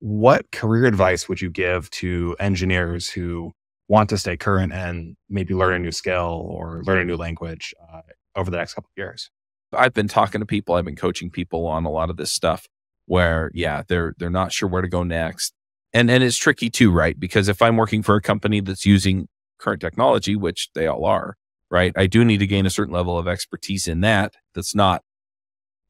what career advice would you give to engineers who want to stay current and maybe learn a new skill or learn a new language over the next couple of years? I've been talking to people, I've been coaching people on a lot of this stuff where, yeah, they're not sure where to go next. And it's tricky too, right? Because if I'm working for a company that's using current technology, which they all are, right? I do need to gain a certain level of expertise in that. That's not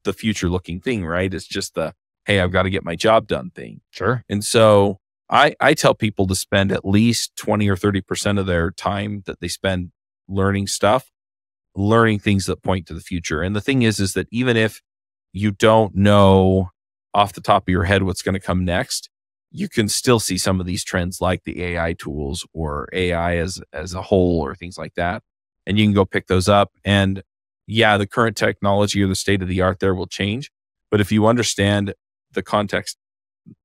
the future looking thing, right? It's just the, hey, I've got to get my job done thing. Sure. And so I tell people to spend at least 20 or 30% of their time that they spend learning stuff, learning things that point to the future. And the thing is that even if you don't know off the top of your head what's going to come next, you can still see some of these trends like the AI tools or AI as a whole or things like that. And you can go pick those up. And yeah, the current technology or the state of the art there will change. But if you understand the context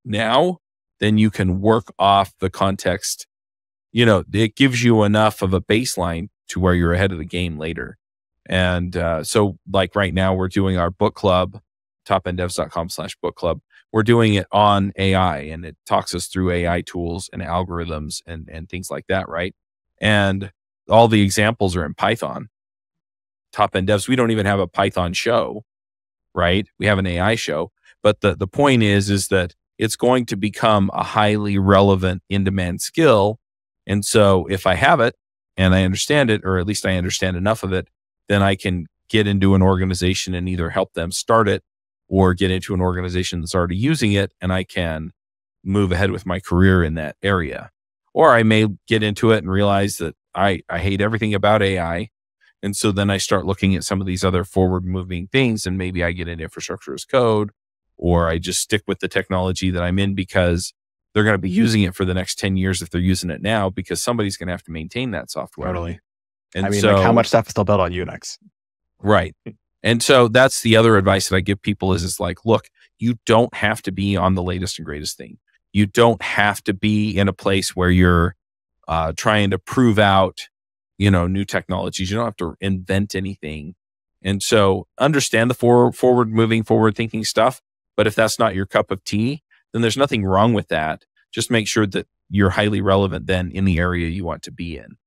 now, then you can work off the context. It gives you enough of a baseline to where you're ahead of the game later. And so like right now, we're doing our book club, topendevs.com/book club. We're doing it on AI, and it talks us through AI tools and algorithms and things like that, right? And all the examples are in Python. Top End Devs, we don't even have a Python show, right? We have an AI show. But the point is that it's going to become a highly relevant in-demand skill. And so if I have it and I understand it, or at least I understand enough of it, then I can get into an organization and either help them start it or get into an organization that's already using it, and I can move ahead with my career in that area. Or I may get into it and realize that I hate everything about AI. And so then I start looking at some of these other forward moving things, and maybe I get into infrastructure as code, or I just stick with the technology that I'm in because they're going to be using it for the next 10 years if they're using it now, because somebody's going to have to maintain that software. Totally. And like how much stuff is still built on Unix? Right. And so that's the other advice that I give people is like, look, you don't have to be on the latest and greatest thing. You don't have to be in a place where you're trying to prove out, new technologies. You don't have to invent anything. And so understand the forward moving, forward thinking stuff. But if that's not your cup of tea, then there's nothing wrong with that. Just make sure that you're highly relevant then in the area you want to be in.